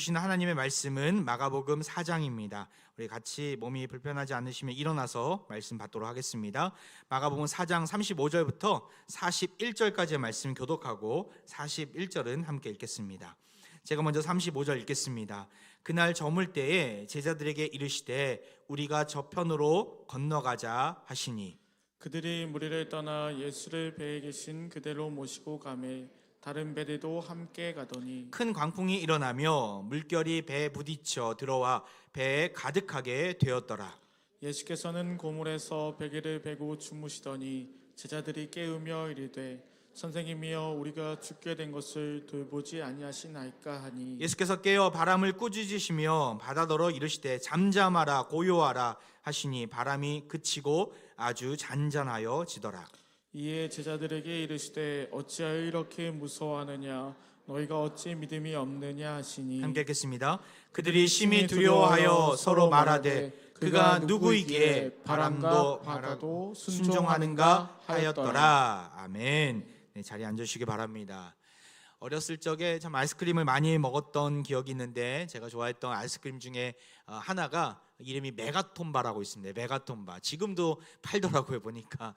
주신 하나님의 말씀은 마가복음 4장입니다. 우리 같이 몸이 불편하지 않으시면 일어나서 말씀 받도록 하겠습니다. 마가복음 4장 35절부터 41절까지의 말씀 교독하고 41절은 함께 읽겠습니다. 제가 먼저 35절 읽겠습니다. 그날 저물 때에 제자들에게 이르시되 우리가 저편으로 건너가자 하시니 그들이 무리를 떠나 예수를 배에 계신 그대로 모시고 가매 다른 배들도 함께 가더니 큰 광풍이 일어나며 물결이 배에 부딪혀 들어와 배에 가득하게 되었더라. 예수께서는 고물에서 베개를 베고 주무시더니 제자들이 깨우며 이르되 선생님이여 우리가 죽게 된 것을 돌보지 아니하시나이까 하니 예수께서 깨어 바람을 꾸짖으시며 바다더러 이르시되 잠잠하라 고요하라 하시니 바람이 그치고 아주 잔잔하여 지더라. 이에 제자들에게 이르시되 어찌하여 이렇게 무서워하느냐 너희가 어찌 믿음이 없느냐 하시니 함께 읽겠습니다. 그들이 심히 두려워하여 서로 말하되 그가 누구이기에 바람도 바다도 순종하는가 하였더라. 아멘. 네, 자리에 앉으시기 바랍니다. 어렸을 적에 참 아이스크림을 많이 먹었던 기억이 있는데 제가 좋아했던 아이스크림 중에 하나가 이름이 메가톤바라고 있습니다. 메가톤바. 지금도 팔더라고요. 보니까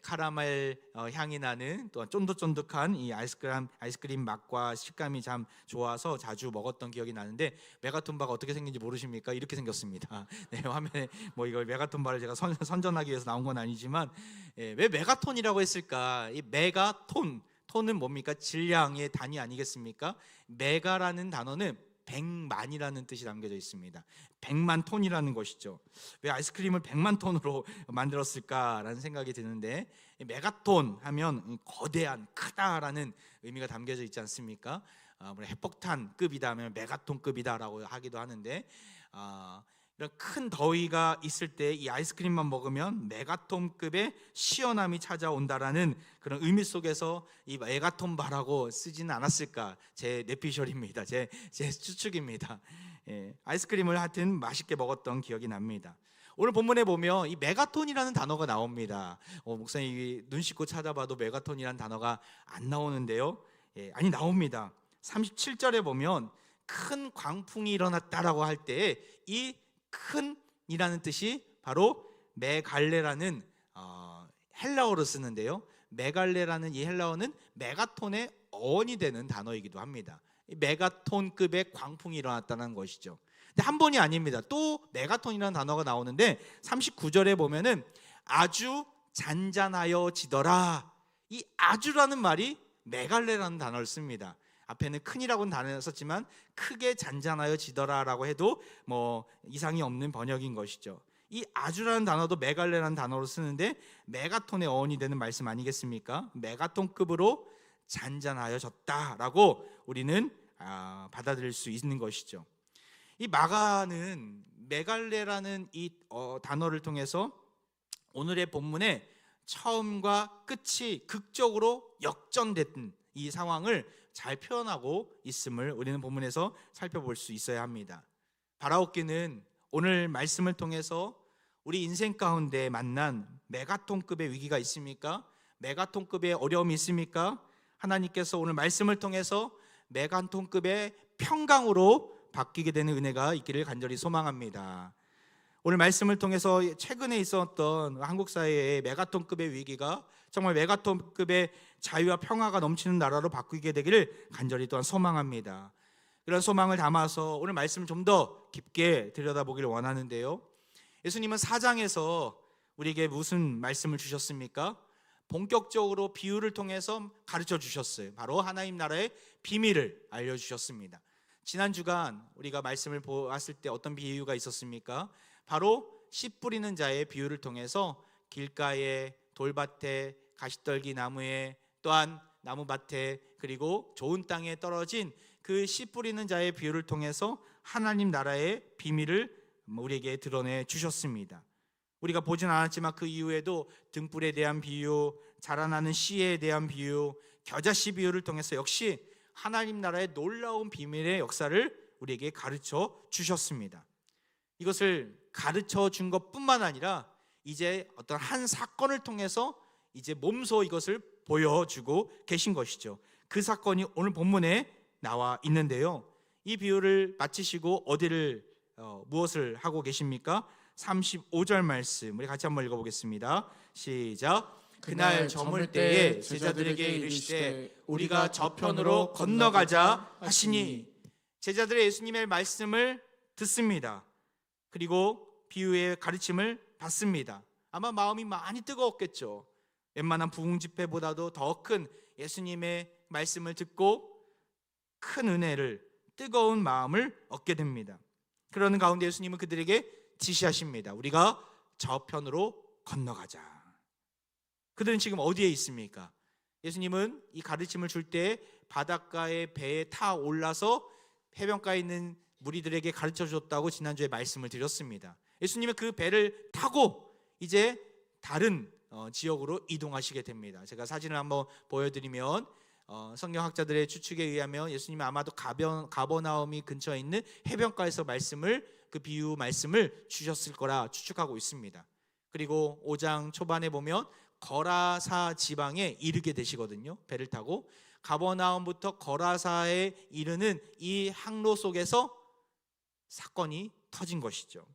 카라멜 향이 나는 또 쫀득쫀득한 이 아이스크림 맛과 식감이 참 좋아서 자주 먹었던 기억이 나는데 메가톤바가 어떻게 생긴지 모르십니까? 이렇게 생겼습니다. 네, 화면에 뭐 이걸 메가톤바를 제가 선전하기 위해서 나온 건 아니지만 왜 메가톤이라고 했을까? 이 메가톤 톤은 뭡니까? 질량의 단위 아니겠습니까? 메가라는 단어는 100만이라는 뜻이 담겨져 있습니다. 100만 톤이라는 것이죠. 왜 아이스크림을 100만 톤으로 만들었을까라는 생각이 드는데 메가톤 하면 거대한, 크다라는 의미가 담겨져 있지 않습니까? 핵폭탄급이다 하면 메가톤급이다라고 하기도 하는데 이런 큰 더위가 있을 때 이 아이스크림만 먹으면 메가톤급의 시원함이 찾아온다라는 그런 의미 속에서 이 메가톤바라고 쓰지는 않았을까? 제 뇌피셜입니다. 제 추측입니다. 아이스크림을 하여튼 맛있게 먹었던 기억이 납니다. 오늘 본문에 보면 이 메가톤이라는 단어가 나옵니다. 목사님 눈 씻고 찾아봐도 메가톤이라는 단어가 안 나오는데요. 아니 나옵니다. 37절에 보면 큰 광풍이 일어났다라고 할 때 이 큰이라는 뜻이 바로 메갈레라는 헬라어로 쓰는데요. 메갈레라는 이 헬라어는 메가톤의 어원이 되는 단어이기도 합니다. 메가톤급의 광풍이 일어났다는 것이죠. 근데 한 번이 아닙니다. 또 메가톤이라는 단어가 나오는데 39절에 보면은 아주 잔잔하여 지더라. 이 아주라는 말이 메갈레라는 단어를 씁니다. 앞에는 큰이라고는 단어를 썼지만 크게 잔잔하여 지더라라고 해도 뭐 이상이 없는 번역인 것이죠. 이 아주라는 단어도 메갈레라는 단어로 쓰는데 메가톤의 어원이 되는 말씀 아니겠습니까? 메가톤급으로 잔잔하여졌다라고 우리는 받아들일 수 있는 것이죠. 이 마가는 메갈레라는 이 단어를 통해서 오늘의 본문의 처음과 끝이 극적으로 역전됐던 이 상황을 잘 표현하고 있음을 우리는 본문에서 살펴볼 수 있어야 합니다. 바라옵기는 오늘 말씀을 통해서 우리 인생 가운데 만난 메가톤급의 위기가 있습니까? 메가톤급의 어려움이 있습니까? 하나님께서 오늘 말씀을 통해서 메가톤급의 평강으로 바뀌게 되는 은혜가 있기를 간절히 소망합니다. 오늘 말씀을 통해서 최근에 있었던 한국 사회의 메가톤급의 위기가 정말 메가톤급의 자유와 평화가 넘치는 나라로 바뀌게 되기를 간절히 또한 소망합니다. 그런 소망을 담아서 오늘 말씀을 좀 더 깊게 들여다보기를 원하는데요. 예수님은 4장에서 우리에게 무슨 말씀을 주셨습니까? 본격적으로 비유를 통해서 가르쳐 주셨어요. 바로 하나님 나라의 비밀을 알려주셨습니다. 지난 주간 우리가 말씀을 보았을 때 어떤 비유가 있었습니까? 바로 씨 뿌리는 자의 비유를 통해서 길가에, 돌밭에, 가시떨기 나무에, 또한 나무밭에, 그리고 좋은 땅에 떨어진 그 씨 뿌리는 자의 비유를 통해서 하나님 나라의 비밀을 우리에게 드러내 주셨습니다. 우리가 보진 않았지만 그 이후에도 등불에 대한 비유, 자라나는 씨에 대한 비유, 겨자씨 비유를 통해서 역시 하나님 나라의 놀라운 비밀의 역사를 우리에게 가르쳐 주셨습니다. 이것을 가르쳐 준 것뿐만 아니라 이제 어떤 한 사건을 통해서 이제 몸소 이것을 보여주고 계신 것이죠. 그 사건이 오늘 본문에 나와 있는데요. 이 비유를 마치시고 무엇을 하고 계십니까? 35절 말씀 우리 같이 한번 읽어보겠습니다. 시작. 그날 저물 때에 제자들에게 이르시되 우리가 저편으로 건너가자 하시니. 제자들의 예수님의 말씀을 듣습니다. 그리고 비유의 가르침을 받습니다. 아마 마음이 많이 뜨거웠겠죠. 웬만한 부흥 집회보다도 더 큰 예수님의 말씀을 듣고 큰 은혜를, 뜨거운 마음을 얻게 됩니다. 그러는 가운데 예수님은 그들에게 지시하십니다. 우리가 저편으로 건너가자. 그들은 지금 어디에 있습니까? 예수님은 이 가르침을 줄 때 바닷가의 배에 타 올라서 해변가에 있는 무리들에게 가르쳐 줬다고 지난주에 말씀을 드렸습니다. 예수님은 그 배를 타고 이제 다른 지역으로 이동하시게 됩니다. 제가 사진을 한번 보여드리면 성경학자들의 추측에 의하면 예수님은 아마도 가버나움이 근처에 있는 해변가에서 그 비유 말씀을 주셨을 거라 추측하고 있습니다. 그리고 5장 초반에 보면 거라사 지방에 이르게 되시거든요. 배를 타고 가버나움부터 거라사에 이르는 이 항로 속에서 사건이 터진 것이죠.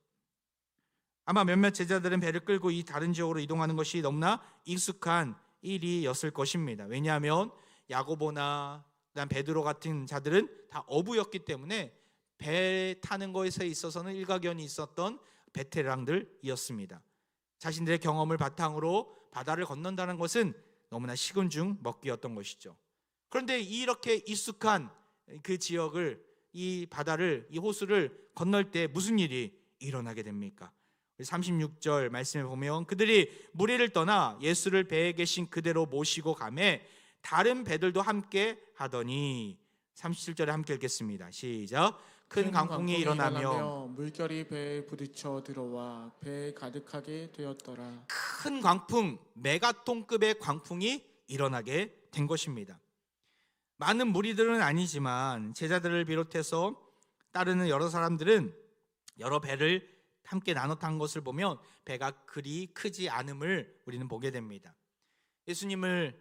아마 몇몇 제자들은 배를 끌고 이 다른 지역으로 이동하는 것이 너무나 익숙한 일이었을 것입니다. 왜냐하면 야고보나 베드로 같은 자들은 다 어부였기 때문에 배 타는 것에 있어서는 일가견이 있었던 베테랑들이었습니다. 자신들의 경험을 바탕으로 바다를 건넌다는 것은 너무나 식은 죽 먹기였던 것이죠. 그런데 이렇게 익숙한 그 지역을, 이 바다를, 이 호수를 건널 때 무슨 일이 일어나게 됩니까? 36절 말씀에 보면 그들이 무리를 떠나 예수를 배에 계신 그대로 모시고 가매 다른 배들도 함께 하더니. 37절에 함께 읽겠습니다. 시작. 큰 강풍이 일어나며 물결이 배에 부딪혀 들어와 배에 가득하게 되었더라. 큰 광풍, 메가톤급의 광풍이 일어나게 된 것입니다. 많은 무리들은 아니지만 제자들을 비롯해서 따르는 여러 사람들은 여러 배를 함께 나눠 탄 것을 보면 배가 그리 크지 않음을 우리는 보게 됩니다. 예수님을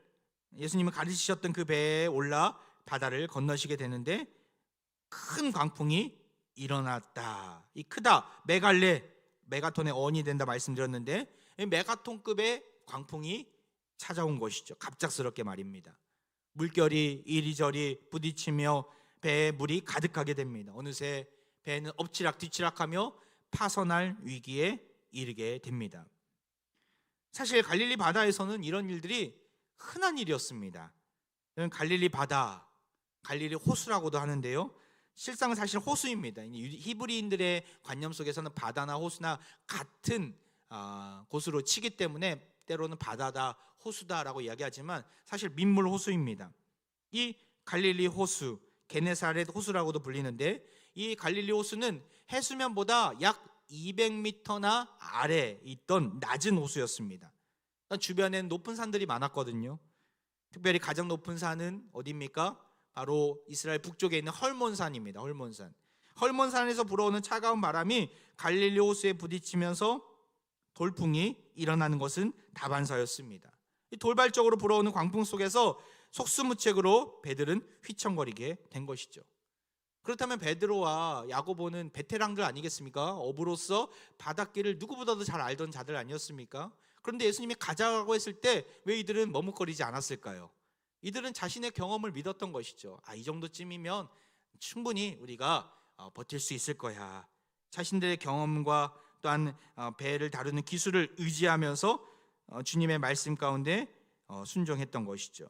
가르치셨던 그 배에 올라 바다를 건너시게 되는데 큰 광풍이 일어났다. 이 크다, 메가톤의 어원이 된다 말씀드렸는데 메가톤급의 광풍이 찾아온 것이죠. 갑작스럽게 말입니다. 물결이 이리저리 부딪히며 배에 물이 가득하게 됩니다. 어느새 배는 엎치락뒤치락하며 파선할 위기에 이르게 됩니다. 사실 갈릴리 바다에서는 이런 일들이 흔한 일이었습니다. 갈릴리 바다, 갈릴리 호수라고도 하는데요. 실상은 사실 호수입니다. 히브리인들의 관념 속에서는 바다나 호수나 같은 곳으로 치기 때문에 때로는 바다다, 호수다라고 이야기하지만 사실 민물 호수입니다. 이 갈릴리 호수, 게네사렛 호수라고도 불리는데 이 갈릴리 호수는 해수면보다 약 200m나 아래에 있던 낮은 호수였습니다. 주변에는 높은 산들이 많았거든요. 특별히 가장 높은 산은 어디입니까? 바로 이스라엘 북쪽에 있는 헐몬산입니다. 헐몬산에서 불어오는 차가운 바람이 갈릴리 호수에 부딪히면서 돌풍이 일어나는 것은 다반사였습니다. 이 돌발적으로 불어오는 광풍 속에서 속수무책으로 배들은 휘청거리게 된 것이죠. 그렇다면 베드로와 야고보는 베테랑들 아니겠습니까? 어부로서 바닷길을 누구보다도 잘 알던 자들 아니었습니까? 그런데 예수님이 가자고 했을 때 왜 이들은 머뭇거리지 않았을까요? 이들은 자신의 경험을 믿었던 것이죠. 이 정도쯤이면 충분히 우리가 버틸 수 있을 거야. 자신들의 경험과 또한 배를 다루는 기술을 의지하면서 주님의 말씀 가운데 순종했던 것이죠.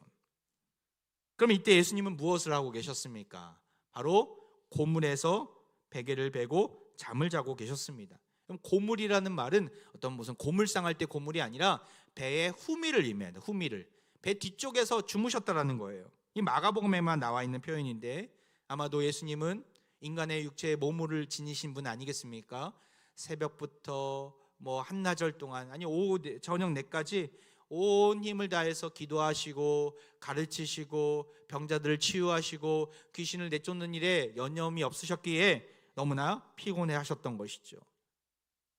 그럼 이때 예수님은 무엇을 하고 계셨습니까? 바로 고물에서 베개를 베고 잠을 자고 계셨습니다. 그럼 고물이라는 말은 무슨 고물상할 때 고물이 아니라 배의 후미를 의미합니다. 후미를. 배 뒤쪽에서 주무셨다라는 거예요. 이 마가복음에만 나와 있는 표현인데 아마도 예수님은 인간의 육체의 몸을 지니신 분 아니겠습니까? 새벽부터 한나절 동안 오후 저녁 내까지 온 힘을 다해서 기도하시고 가르치시고 병자들을 치유하시고 귀신을 내쫓는 일에 여념이 없으셨기에 너무나 피곤해 하셨던 것이죠.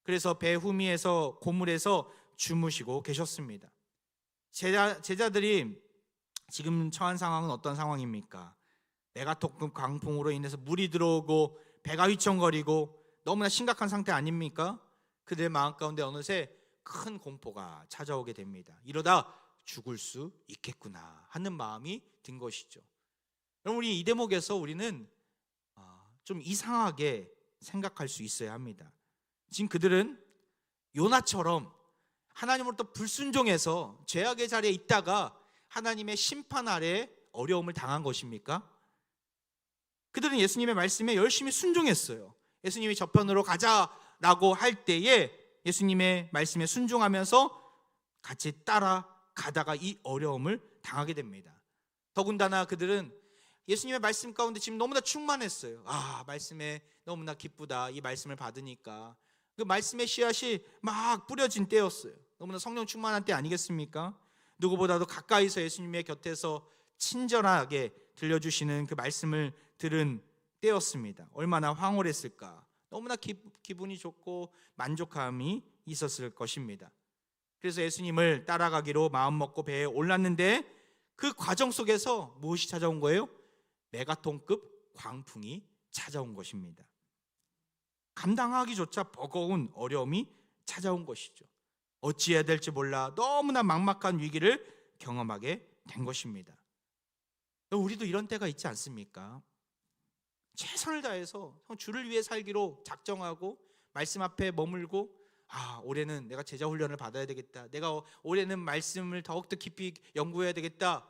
그래서 배 후미에서 고물에서 주무시고 계셨습니다. 제자들이 지금 처한 상황은 어떤 상황입니까? 메가톤급 광풍으로 인해서 물이 들어오고 배가 휘청거리고 너무나 심각한 상태 아닙니까? 그들의 마음 가운데 어느새 큰 공포가 찾아오게 됩니다. 이러다 죽을 수 있겠구나 하는 마음이 든 것이죠. 그럼 우리 이 대목에서 우리는 좀 이상하게 생각할 수 있어야 합니다. 지금 그들은 요나처럼 하나님으로부터 불순종해서 죄악의 자리에 있다가 하나님의 심판 아래 어려움을 당한 것입니까? 그들은 예수님의 말씀에 열심히 순종했어요. 예수님이 저편으로 가자라고 할 때에 예수님의 말씀에 순종하면서 같이 따라가다가 이 어려움을 당하게 됩니다. 더군다나 그들은 예수님의 말씀 가운데 지금 너무나 충만했어요. 말씀에 너무나 기쁘다. 이 말씀을 받으니까. 그 말씀의 씨앗이 막 뿌려진 때였어요. 너무나 성령 충만한 때 아니겠습니까? 누구보다도 가까이서 예수님의 곁에서 친절하게 들려주시는 그 말씀을 들은 때였습니다. 얼마나 황홀했을까. 너무나 기분이 좋고 만족함이 있었을 것입니다. 그래서 예수님을 따라가기로 마음먹고 배에 올랐는데 그 과정 속에서 무엇이 찾아온 거예요? 메가톤급 광풍이 찾아온 것입니다. 감당하기조차 버거운 어려움이 찾아온 것이죠. 어찌해야 될지 몰라 너무나 막막한 위기를 경험하게 된 것입니다. 우리도 이런 때가 있지 않습니까? 최선을 다해서 주를 위해 살기로 작정하고 말씀 앞에 머물고 올해는 내가 제자 훈련을 받아야 되겠다. 내가 올해는 말씀을 더욱더 깊이 연구해야 되겠다.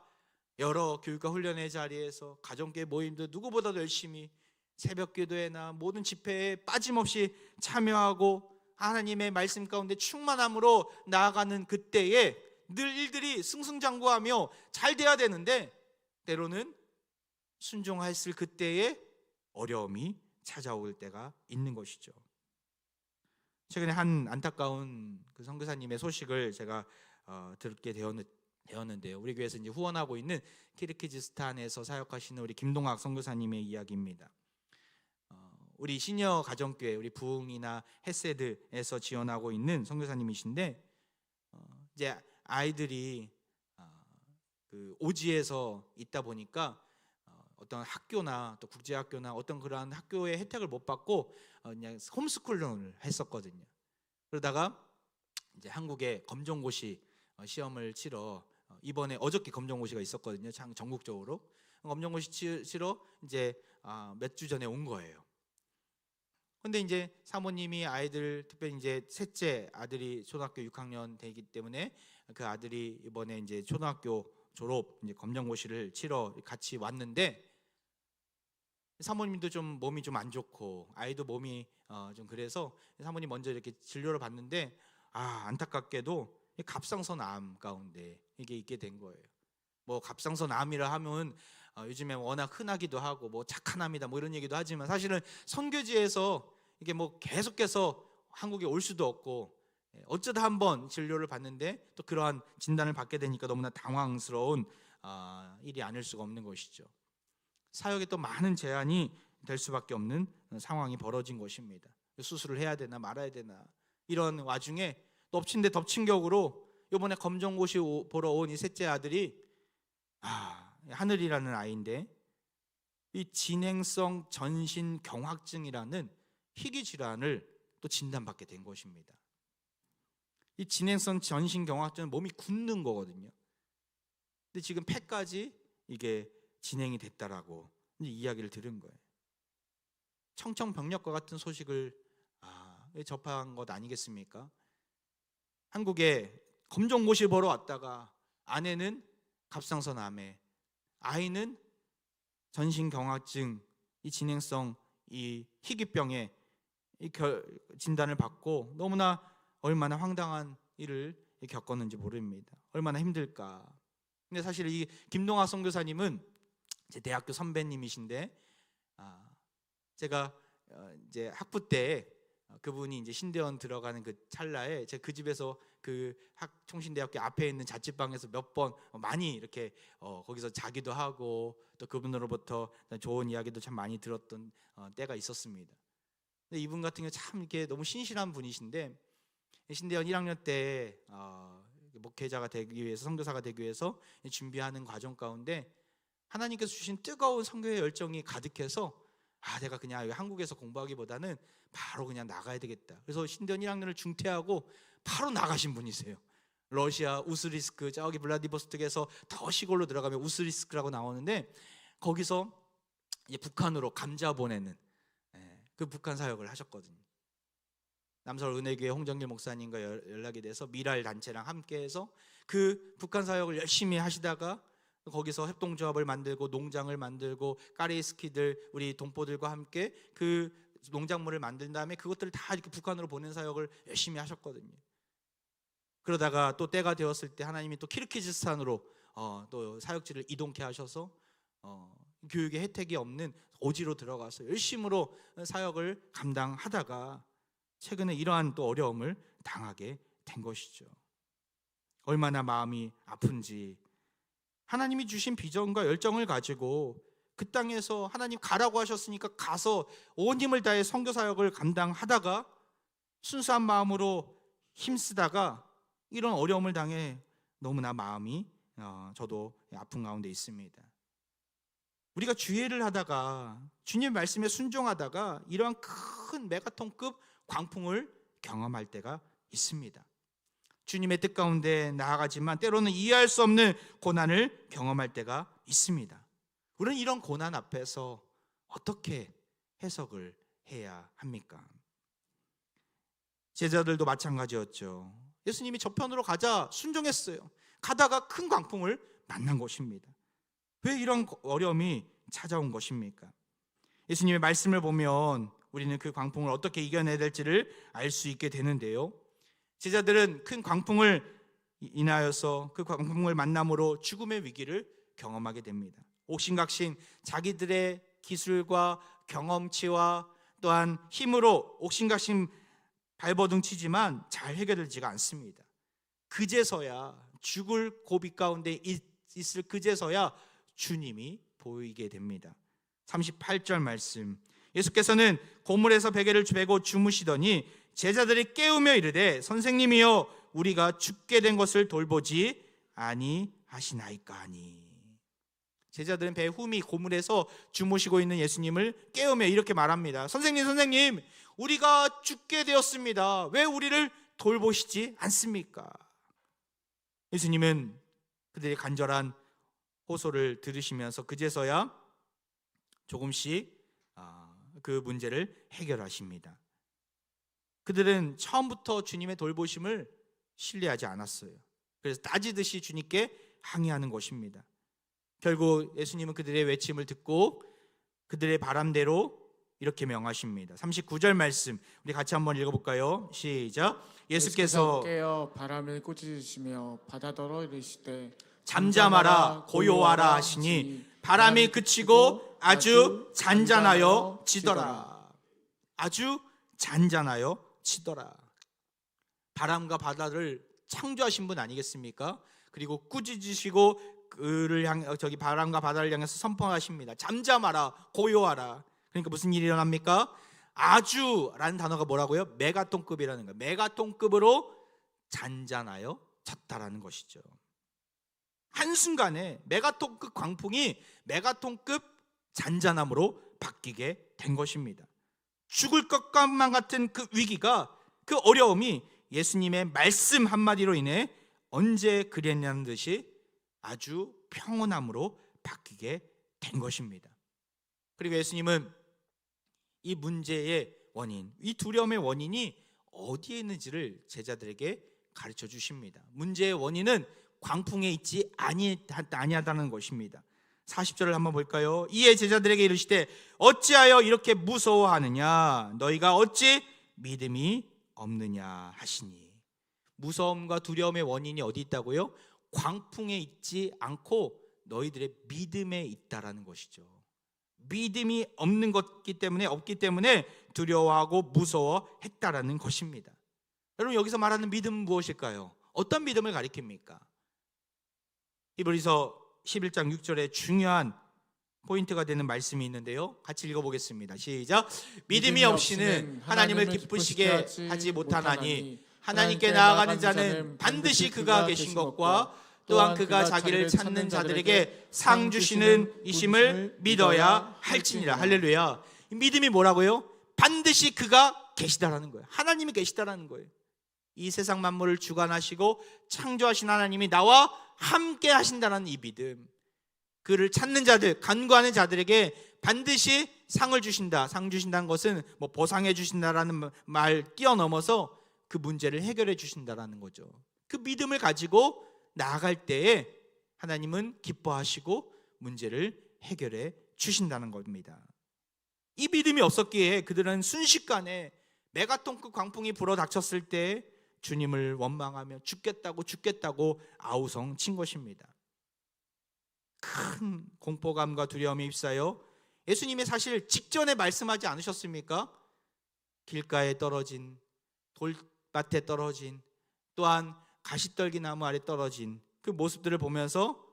여러 교육과 훈련의 자리에서 가정교회 모임도 누구보다도 열심히 새벽 기도회나 모든 집회에 빠짐없이 참여하고 하나님의 말씀 가운데 충만함으로 나아가는 그때에 늘 일들이 승승장구하며 잘 돼야 되는데 때로는 순종했을 그때에 어려움이 찾아올 때가 있는 것이죠. 최근에 한 안타까운 그 선교사님의 소식을 제가 듣게 되었는데요. 우리 교회에서 이제 후원하고 있는 키르기즈스탄에서 사역하시는 우리 김동학 선교사님의 이야기입니다. 우리 시니어 가정교회, 우리 부흥이나 헤세드에서 지원하고 있는 선교사님이신데 이제 아이들이 그 오지에서 있다 보니까 어떤 학교나 또 국제학교나 어떤 그러한 학교의 혜택을 못 받고 그냥 홈스쿨링을 했었거든요. 그러다가 이제 한국에 검정고시 시험을 치러 이번에 어저께 검정고시가 있었거든요. 전국적으로 검정고시 치러 이제 몇 주 전에 온 거예요. 근데 이제 사모님이 아이들, 특별히 이제 셋째 아들이 초등학교 6학년 되기 때문에 그 아들이 이번에 이제 초등학교 졸업 이제 검정고시를 치러 같이 왔는데 사모님도 좀 몸이 좀 안 좋고 아이도 몸이 좀 그래서 사모님 먼저 이렇게 진료를 받는데 안타깝게도 갑상선 암 가운데 이게 있게 된 거예요. 뭐 갑상선 암이라 하면 요즘에 워낙 흔하기도 하고 뭐 착한 암이다 뭐 이런 얘기도 하지만 사실은 선교지에서 이게 뭐 계속해서 한국에 올 수도 없고 어쩌다 한번 진료를 받는데 또 그러한 진단을 받게 되니까 너무나 당황스러운 일이 아닐 수가 없는 것이죠. 사역에 또 많은 제한이 될 수밖에 없는 상황이 벌어진 것입니다. 수술을 해야 되나 말아야 되나 이런 와중에 또 덮친 데 덮친 격으로 이번에 검정고시 보러 온 이 셋째 아들이 하늘이라는 아이인데 이 진행성 전신경화증이라는 희귀 질환을 또 진단받게 된 것입니다. 이 진행성 전신경화증은 몸이 굳는 거거든요. 근데 지금 폐까지 이게 진행이 됐다라고 이야기를 들은 거예요. 청천벽력과 같은 소식을 접한 것 아니겠습니까? 한국에 검정고시 보러 왔다가 아내는 갑상선 암에, 아이는 전신경화증, 이 진행성 이 희귀병에 이 진단을 받고 너무나 얼마나 황당한 일을 겪었는지 모릅니다. 얼마나 힘들까. 근데 사실 이 김동학 선교사님은 제 대학교 선배님이신데 제가 이제 학부 때 그분이 이제 신대원 들어가는 그 찰나에 제가 그 집에서 그 총신대학교 앞에 있는 자취방에서 몇 번 많이 이렇게 거기서 자기도 하고 또 그분으로부터 좋은 이야기도 참 많이 들었던 때가 있었습니다. 근데 이분 같은 경우 참 이렇게 너무 신실한 분이신데 신대원 1학년 때 목회자가 되기 위해서 선교사가 되기 위해서 준비하는 과정 가운데 하나님께서 주신 뜨거운 선교의 열정이 가득해서 내가 그냥 여기 한국에서 공부하기보다는 바로 그냥 나가야 되겠다. 그래서 신대원 1학년을 중퇴하고 바로 나가신 분이세요. 러시아 우스리스크, 저기 블라디보스톡에서 더 시골로 들어가면 우스리스크라고 나오는데 거기서 이제 북한으로 감자 보내는 그 북한 사역을 하셨거든요. 남서울 은혜교회 홍정길 목사님과 연락이 돼서 미랄 단체랑 함께해서 그 북한 사역을 열심히 하시다가 거기서 협동조합을 만들고 농장을 만들고 까레이스키들 우리 동포들과 함께 그 농작물을 만든 다음에 그것들을 다 이렇게 북한으로 보낸 사역을 열심히 하셨거든요. 그러다가 또 때가 되었을 때 하나님이 또 키르기즈스탄으로 또 사역지를 이동케 하셔서 교육의 혜택이 없는 오지로 들어가서 열심으로 사역을 감당하다가 최근에 이러한 또 어려움을 당하게 된 것이죠. 얼마나 마음이 아픈지. 하나님이 주신 비전과 열정을 가지고 그 땅에서 하나님 가라고 하셨으니까 가서 온 힘을 다해 선교 사역을 감당하다가 순수한 마음으로 힘쓰다가 이런 어려움을 당해 너무나 마음이 저도 아픈 가운데 있습니다. 우리가 주의를 하다가 주님 말씀에 순종하다가 이러한 큰 메가톤급 광풍을 경험할 때가 있습니다. 주님의 뜻 가운데 나아가지만 때로는 이해할 수 없는 고난을 경험할 때가 있습니다. 우리는 이런 고난 앞에서 어떻게 해석을 해야 합니까? 제자들도 마찬가지였죠. 예수님이 저편으로 가자 순종했어요. 가다가 큰 광풍을 만난 것입니다. 왜 이런 어려움이 찾아온 것입니까? 예수님의 말씀을 보면 우리는 그 광풍을 어떻게 이겨내야 될지를 알 수 있게 되는데요. 제자들은 큰 광풍을 인하여서 그 광풍을 만남으로 죽음의 위기를 경험하게 됩니다. 옥신각신 자기들의 기술과 경험치와 또한 힘으로 옥신각신 발버둥 치지만 잘 해결되지가 않습니다. 그제서야 죽을 고비 가운데 있을 그제서야 주님이 보이게 됩니다. 38절 말씀, 예수께서는 고물에서 베개를 베고 주무시더니 제자들이 깨우며 이르되 선생님이여 우리가 죽게 된 것을 돌보지 아니하시나이까 하니. 제자들은 배 후미 고물에서 주무시고 있는 예수님을 깨우며 이렇게 말합니다. 선생님 우리가 죽게 되었습니다. 왜 우리를 돌보시지 않습니까? 예수님은 그들의 간절한 호소를 들으시면서 그제서야 조금씩 그 문제를 해결하십니다. 그들은 처음부터 주님의 돌보심을 신뢰하지 않았어요. 그래서 따지듯이 주님께 항의하는 것입니다. 결국 예수님은 그들의 외침을 듣고 그들의 바람대로 이렇게 명하십니다. 39절 말씀 우리 같이 한번 읽어볼까요? 시작. 예수께서 깨어 바람을 꾸짖으시며 바다더러 이르시되 잠잠하라 고요하라 하시니 바람이 그치고 아주 잔잔하여 지더라. 아주 잔잔하여 지더라. 바람과 바다를 창조하신 분 아니겠습니까? 그리고 꾸짖으시고 그를 바람과 바다를 향해서 선포하십니다. 잠잠하라 고요하라. 그러니까 무슨 일이 일어납니까? 아주라는 단어가 뭐라고요? 메가톤급이라는 거예요. 메가톤급으로 잔잔하여 졌다라는 것이죠. 한순간에 메가톤급 광풍이 메가톤급 잔잔함으로 바뀌게 된 것입니다. 죽을 것만 같은 그 위기가, 그 어려움이 예수님의 말씀 한마디로 인해 언제 그랬냐는 듯이 아주 평온함으로 바뀌게 된 것입니다. 그리고 예수님은 이 문제의 원인, 이 두려움의 원인이 어디에 있는지를 제자들에게 가르쳐 주십니다. 문제의 원인은 광풍에 있지 아니하다는 것입니다. 40절을 한번 볼까요? 이에 제자들에게 이르시되 어찌하여 이렇게 무서워하느냐? 너희가 어찌 믿음이 없느냐 하시니. 무서움과 두려움의 원인이 어디 있다고요? 광풍에 있지 않고 너희들의 믿음에 있다라는 것이죠. 믿음이 없기 때문에 두려워하고 무서워했다라는 것입니다. 여러분, 여기서 말하는 믿음은 무엇일까요? 어떤 믿음을 가리킵니까? 히브리서 11장 6절에 중요한 포인트가 되는 말씀이 있는데요. 같이 읽어보겠습니다. 시작. 믿음이 없이는 하나님을 기쁘시게 하지 못하나니 하나님께 나아가는 자는 반드시 그가 계신 것과 또한 그가 자기를 찾는 자들에게 상 주시는 이심을 믿어야 할지니라. 할렐루야. 이 믿음이 뭐라고요? 반드시 그가 계시다라는 거예요. 하나님이 계시다라는 거예요. 이 세상 만물을 주관하시고 창조하신 하나님이 나와 함께 하신다는 이 믿음, 그를 찾는 자들, 간구하는 자들에게 반드시 상을 주신다. 상 주신다는 것은 뭐 보상해 주신다라는 말 뛰어넘어서 그 문제를 해결해 주신다라는 거죠. 그 믿음을 가지고 나아갈 때에 하나님은 기뻐하시고 문제를 해결해 주신다는 겁니다. 이 믿음이 없었기에 그들은 순식간에 메가톤급 광풍이 불어닥쳤을 때 주님을 원망하며 죽겠다고 아우성 친 것입니다. 큰 공포감과 두려움에 휩싸여 예수님이 사실 직전에 말씀하지 않으셨습니까? 길가에 떨어진, 돌밭에 떨어진, 또한 가시떨기 나무 아래 떨어진 그 모습들을 보면서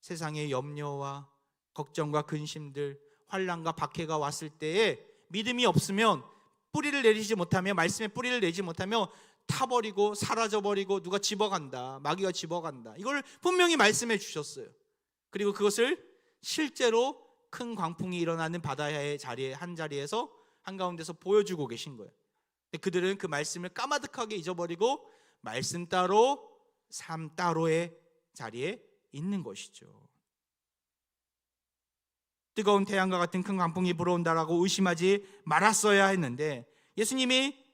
세상의 염려와 걱정과 근심들, 환난과 박해가 왔을 때에 믿음이 없으면 뿌리를 내리지 못하며, 말씀에 뿌리를 내지 못하며 타버리고 사라져버리고 누가 집어간다, 마귀가 집어간다, 이걸 분명히 말씀해 주셨어요. 그리고 그것을 실제로 큰 광풍이 일어나는 바다의 자리에, 한 자리에서 한가운데서 보여주고 계신 거예요. 근데 그들은 그 말씀을 까마득하게 잊어버리고 말씀 따로 삶 따로의 자리에 있는 것이죠. 뜨거운 태양과 같은 큰 광풍이 불어온다라고 의심하지 말았어야 했는데, 예수님이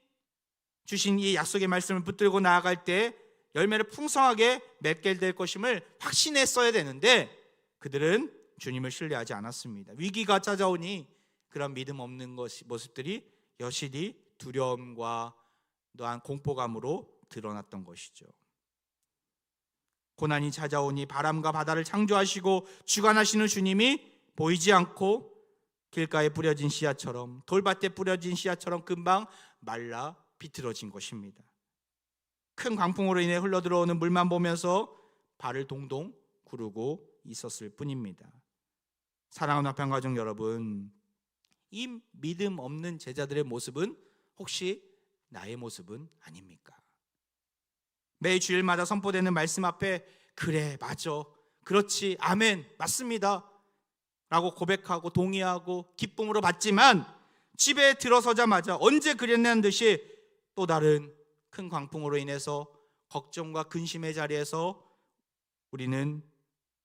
주신 이 약속의 말씀을 붙들고 나아갈 때 열매를 풍성하게 맺게 될 것임을 확신했어야 되는데 그들은 주님을 신뢰하지 않았습니다. 위기가 찾아오니 그런 믿음 없는 모습들이 여실히 두려움과 또한 공포감으로 드러났던 것이죠. 고난이 찾아오니 바람과 바다를 창조하시고 주관하시는 주님이 보이지 않고 길가에 뿌려진 씨앗처럼, 돌밭에 뿌려진 씨앗처럼 금방 말라 비틀어진 것입니다. 큰 광풍으로 인해 흘러들어오는 물만 보면서 발을 동동 구르고 있었을 뿐입니다. 사랑하는 화평가족 여러분, 이 믿음 없는 제자들의 모습은 혹시 나의 모습은 아닙니까? 매 주일마다 선포되는 말씀 앞에 그래, 맞아, 그렇지, 아멘, 맞습니다 라고 고백하고 동의하고 기쁨으로 받지만 집에 들어서자마자 언제 그랬냐는 듯이 또 다른 큰 광풍으로 인해서 걱정과 근심의 자리에서 우리는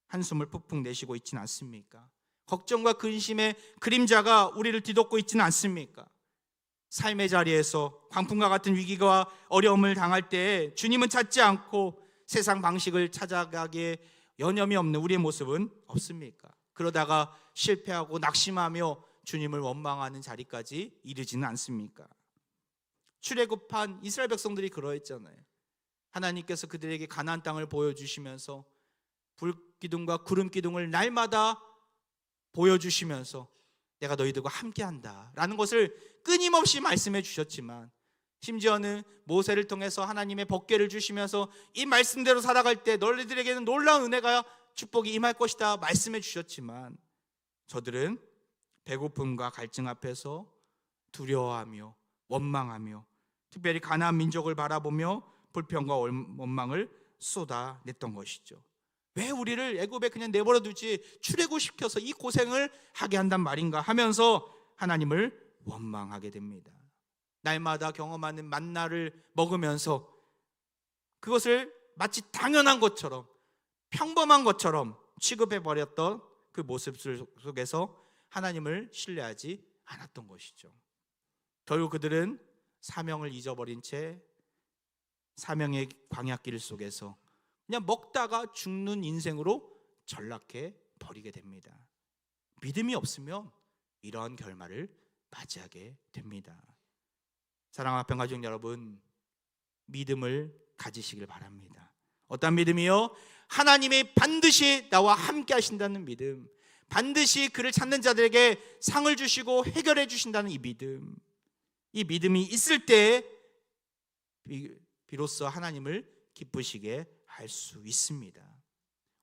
한숨을 푹푹 내쉬고 있지는 않습니까? 걱정과 근심의 그림자가 우리를 뒤덮고 있지는 않습니까? 삶의 자리에서 광풍과 같은 위기와 어려움을 당할 때 주님은 찾지 않고 세상 방식을 찾아가기에 여념이 없는 우리의 모습은 없습니까? 그러다가 실패하고 낙심하며 주님을 원망하는 자리까지 이르지는 않습니까? 출애굽한 이스라엘 백성들이 그러했잖아요. 하나님께서 그들에게 가나안 땅을 보여주시면서 불기둥과 구름기둥을 날마다 보여주시면서 내가 너희들과 함께한다 라는 것을 끊임없이 말씀해 주셨지만, 심지어는 모세를 통해서 하나님의 법궤를 주시면서 이 말씀대로 살아갈 때 너희들에게는 놀라운 은혜가, 축복이 임할 것이다 말씀해 주셨지만, 저들은 배고픔과 갈증 앞에서 두려워하며 원망하며 특별히 가나안 민족을 바라보며 불평과 원망을 쏟아냈던 것이죠. 왜 우리를 애굽에 그냥 내버려 두지 출애굽시켜서 이 고생을 하게 한단 말인가 하면서 하나님을 원망하게 됩니다. 날마다 경험하는 만나를 먹으면서 그것을 마치 당연한 것처럼, 평범한 것처럼 취급해버렸던 그 모습 속에서 하나님을 신뢰하지 않았던 것이죠. 결국 그들은 사명을 잊어버린 채 사명의 광야길 속에서 그냥 먹다가 죽는 인생으로 전락해 버리게 됩니다. 믿음이 없으면 이러한 결말을 맞이하게 됩니다. 사랑하는 화평가족 여러분, 믿음을 가지시길 바랍니다. 어떤 믿음이요? 하나님이 반드시 나와 함께 하신다는 믿음, 반드시 그를 찾는 자들에게 상을 주시고 해결해 주신다는 이 믿음, 이 믿음이 있을 때 비로소 하나님을 기쁘시게 할 수 있습니다.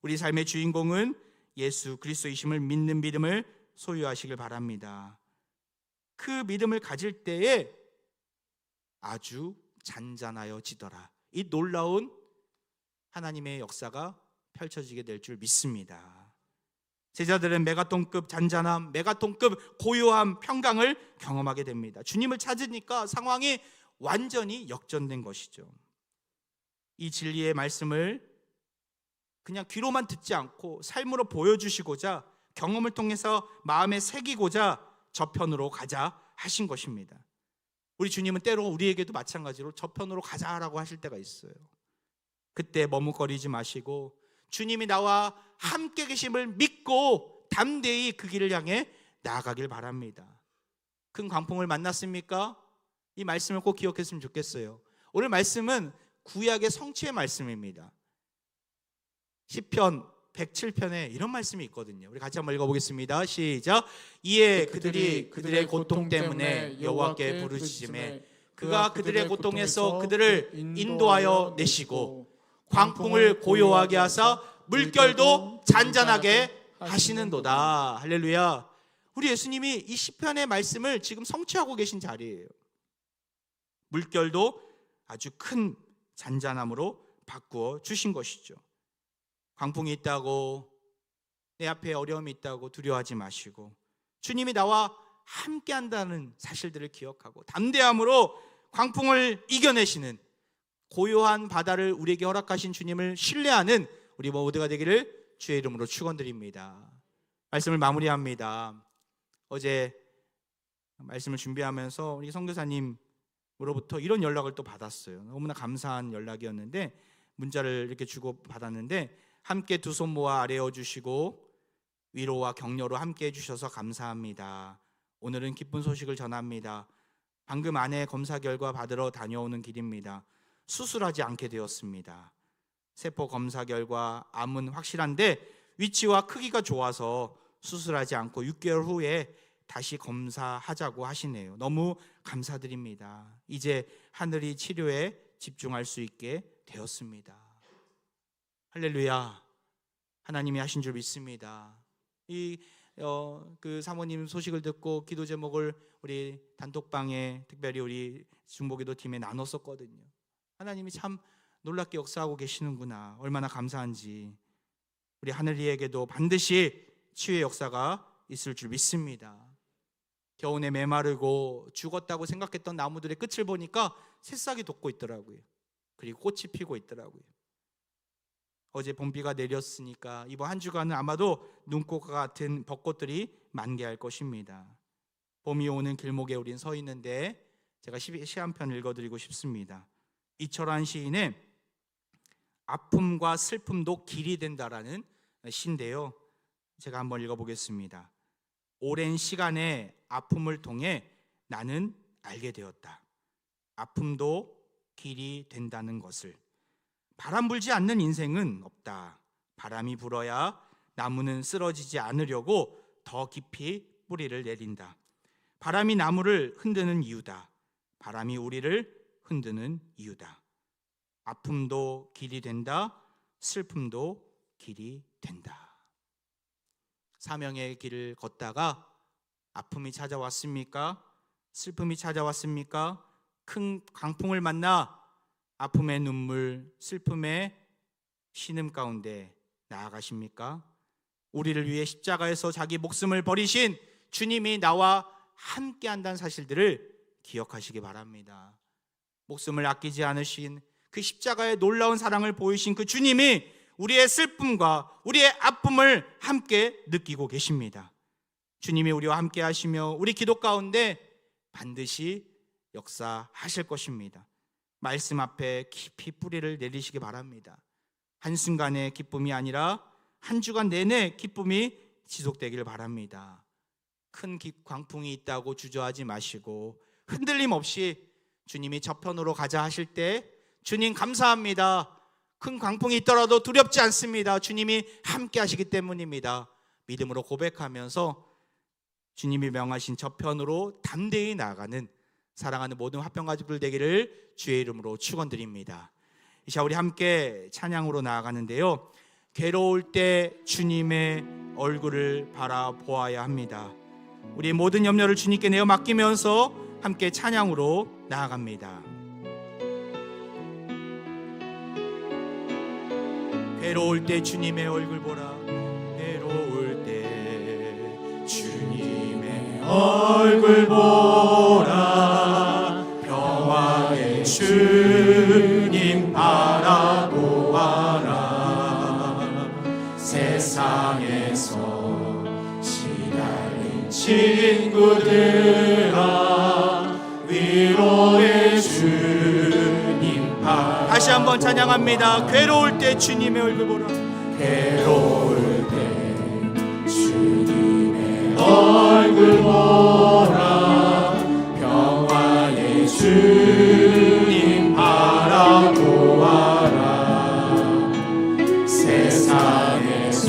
우리 삶의 주인공은 예수 그리스도이심을 믿는 믿음을 소유하시길 바랍니다. 그 믿음을 가질 때에 아주 잔잔하여지더라, 이 놀라운 하나님의 역사가 펼쳐지게 될 줄 믿습니다. 제자들은 메가톤급 잔잔함, 메가톤급 고요함, 평강을 경험하게 됩니다. 주님을 찾으니까 상황이 완전히 역전된 것이죠. 이 진리의 말씀을 그냥 귀로만 듣지 않고 삶으로 보여주시고자, 경험을 통해서 마음에 새기고자 저편으로 가자 하신 것입니다. 우리 주님은 때로 우리에게도 마찬가지로 저편으로 가자라고 하실 때가 있어요. 그때 머뭇거리지 마시고 주님이 나와 함께 계심을 믿고 담대히 그 길을 향해 나아가길 바랍니다. 큰 광풍을 만났습니까? 이 말씀을 꼭 기억했으면 좋겠어요. 오늘 말씀은 구약의 성취의 말씀입니다. 시편 107편에 이런 말씀이 있거든요. 우리 같이 한번 읽어보겠습니다. 시작. 이에 그들이 그들의 고통 때문에 여호와께 부르짖음에 그가 그들의 고통에서 그들을 인도하여 내시고 광풍을 고요하게 하사 물결도 잔잔하게 하시는도다. 할렐루야. 우리 예수님이 이 시편의 말씀을 지금 성취하고 계신 자리예요. 물결도 아주 큰 잔잔함으로 바꾸어 주신 것이죠. 광풍이 있다고, 내 앞에 어려움이 있다고 두려워하지 마시고 주님이 나와 함께 한다는 사실들을 기억하고 담대함으로 광풍을 이겨내시는 고요한 바다를 우리에게 허락하신 주님을 신뢰하는 우리 모두가 되기를 주의 이름으로 축원드립니다. 말씀을 마무리합니다. 어제 말씀을 준비하면서 우리 선교사님으로부터 이런 연락을 또 받았어요. 너무나 감사한 연락이었는데, 문자를 이렇게 주고 받았는데, 함께 두 손 모아 아뢰어 주시고 위로와 격려로 함께 해주셔서 감사합니다. 오늘은 기쁜 소식을 전합니다. 방금 아내 검사 결과 받으러 다녀오는 길입니다. 수술하지 않게 되었습니다. 세포 검사 결과 암은 확실한데 위치와 크기가 좋아서 수술하지 않고 6개월 후에 다시 검사하자고 하시네요. 너무 감사드립니다. 이제 하늘이 치료에 집중할 수 있게 되었습니다. 할렐루야. 하나님이 하신 줄 믿습니다. 그 사모님 소식을 듣고 기도 제목을 우리 단톡방에 특별히 우리 중보기도 팀에 나눴었거든요. 하나님이 참 놀랍게 역사하고 계시는구나. 얼마나 감사한지. 우리 하늘이에게도 반드시 치유의 역사가 있을 줄 믿습니다. 겨우내 메마르고 죽었다고 생각했던 나무들의 끝을 보니까 새싹이 돋고 있더라고요. 그리고 꽃이 피고 있더라고요. 어제 봄비가 내렸으니까 이번 한 주간은 아마도 눈꽃과 같은 벚꽃들이 만개할 것입니다. 봄이 오는 길목에 우린 서 있는데 제가 시 한 편 읽어드리고 싶습니다. 이철환 시인의 아픔과 슬픔도 길이 된다라는 시인데요, 제가 한번 읽어보겠습니다. 오랜 시간의 아픔을 통해 나는 알게 되었다. 아픔도 길이 된다는 것을. 바람 불지 않는 인생은 없다. 바람이 불어야 나무는 쓰러지지 않으려고 더 깊이 뿌리를 내린다. 바람이 나무를 흔드는 이유다. 바람이 우리를 흔드는 이유다. 아픔도 길이 된다. 슬픔도 길이 된다. 사명의 길을 걷다가 아픔이 찾아왔습니까? 슬픔이 찾아왔습니까? 큰 강풍을 만나 아픔의 눈물, 슬픔의 신음 가운데 나아가십니까? 우리를 위해 십자가에서 자기 목숨을 버리신 주님이 나와 함께 한다는 사실들을 기억하시기 바랍니다. 목숨을 아끼지 않으신 그 십자가의 놀라운 사랑을 보이신 그 주님이 우리의 슬픔과 우리의 아픔을 함께 느끼고 계십니다. 주님이 우리와 함께 하시며 우리 기도 가운데 반드시 역사하실 것입니다. 말씀 앞에 깊이 뿌리를 내리시기 바랍니다. 한순간의 기쁨이 아니라 한 주간 내내 기쁨이 지속되길 바랍니다. 큰 광풍이 있다고 주저하지 마시고 흔들림 없이 주님이 저편으로 가자 하실 때 주님 감사합니다. 큰 광풍이 있더라도 두렵지 않습니다. 주님이 함께 하시기 때문입니다. 믿음으로 고백하면서 주님이 명하신 저편으로 담대히 나아가는 사랑하는 모든 화평가족들 되기를 주의 이름으로 축원드립니다. 이 시간 우리 함께 찬양으로 나아가는데요, 괴로울 때 주님의 얼굴을 바라보아야 합니다. 우리 모든 염려를 주님께 내어 맡기면서 함께 찬양으로 나아갑니다. 괴로울 때 주님의 얼굴 보라. 괴로울 때 주님의 얼굴 보라. 평화의 주님 바라보아라. 세상에서 시달린 친구들아, 위로의 주님 바라보아라. 다시 한번 찬양합니다. 괴로울 때 주님의 얼굴 보라. 괴로울 때 주님의 얼굴 보라. 평화의 주님 바라보아라. 세상에서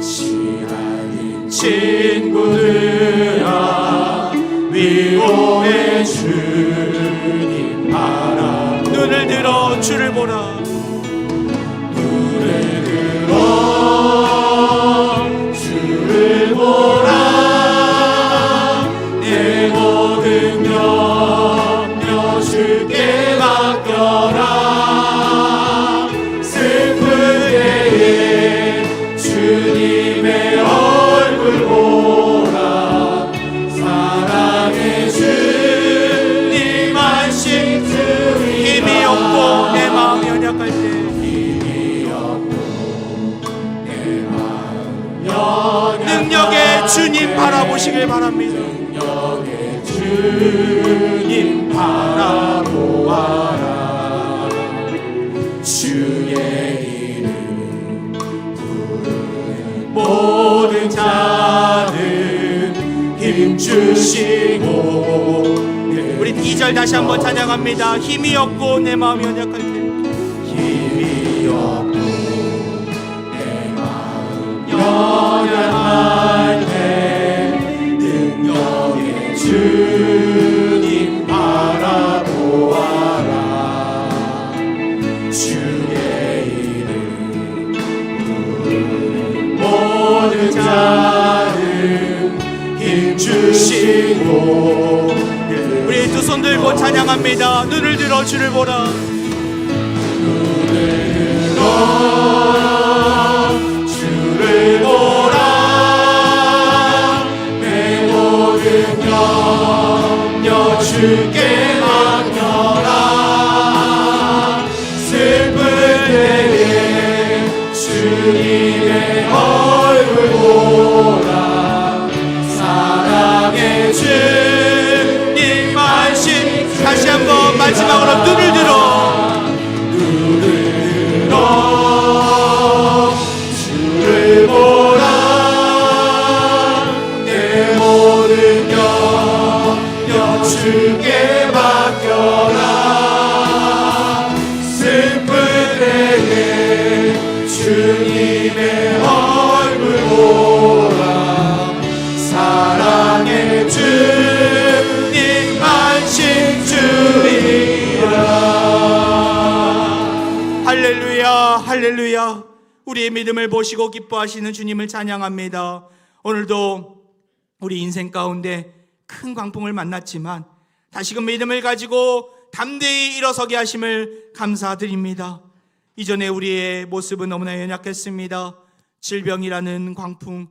시달린 친구들아, 위로의 주님 바라보아라. 눈을 들어 주를 보라. 눈을 들어 주를 보라. 내 모든 염려 주께 맡겨라. 슬플 때에 주님의 얼굴 보라. 사랑의 주님 안식 힘이 없고 내 마음 연약할 때, 힘이 없고 내 마음 연약할 때 능력의 주님 바라보시길 바랍니다. 능력의 주님 바라보아라. 주의 이름 부르는 모든 자들 힘주시고. 우리 2절 다시 한번 찬양합니다. 힘이 없고 내 마음이 연약할 때, 힘이 없고 내 마음 연약할 때 능력의 주님 바라보아라. 주의 이름 부르는 모든 자들 힘주시고. 우리 두 손 들고 찬양합니다. 눈을 들어 주를 보라. 눈을 들어 주를 보라. 내 모든 염려 주께 맡겨라. 슬플 때에 주님의 얼굴 보라. 사랑의 주님 안식. 다시 한번 마지막으로 눈을 들어. 눈을 들어 주를 보라. 내 모든 염려 주께 맡겨라. 슬플 때에 주님의 얼굴 보라. 사랑의 주님 안식 주리라. 할렐루야, 할렐루야. 우리의 믿음을 보시고 기뻐하시는 주님을 찬양합니다. 오늘도 우리 인생 가운데 큰 광풍을 만났지만 다시금 믿음을 가지고 담대히 일어서게 하심을 감사드립니다. 이전에 우리의 모습은 너무나 연약했습니다. 질병이라는 광풍,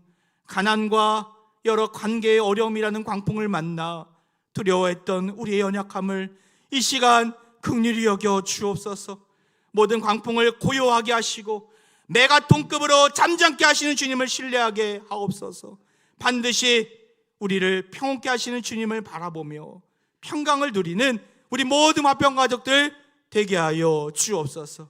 가난과 여러 관계의 어려움이라는 광풍을 만나 두려워했던 우리의 연약함을 이 시간 긍휼히 여겨 주옵소서. 모든 광풍을 고요하게 하시고 메가톤급으로 잠잠케 하시는 주님을 신뢰하게 하옵소서. 반드시 우리를 평온케 하시는 주님을 바라보며 평강을 누리는 우리 모든 화평 가족들 되게 하여 주옵소서.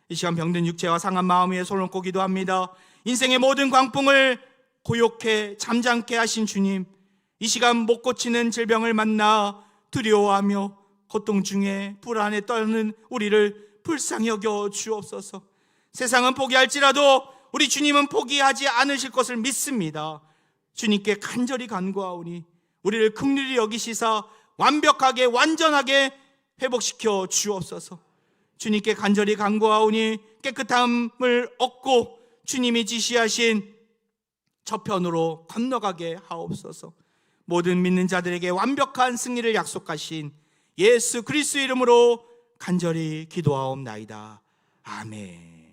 이 시간 병든 육체와 상한 마음 위에 손을 얹고 기도합니다. 인생의 모든 광풍을 고요케 잠잠케 하신 주님, 이 시간 못 고치는 질병을 만나 두려워하며 고통 중에 불안에 떠는 우리를 불쌍히 여겨 주옵소서. 세상은 포기할지라도 우리 주님은 포기하지 않으실 것을 믿습니다. 주님께 간절히 간구하오니 우리를 긍휼히 여기시사 완벽하게 완전하게 회복시켜 주옵소서. 주님께 간절히 간구하오니 깨끗함을 얻고 주님이 지시하신 저편으로 건너가게 하옵소서. 모든 믿는 자들에게 완벽한 승리를 약속하신 예수 그리스도 이름으로 간절히 기도하옵나이다. 아멘.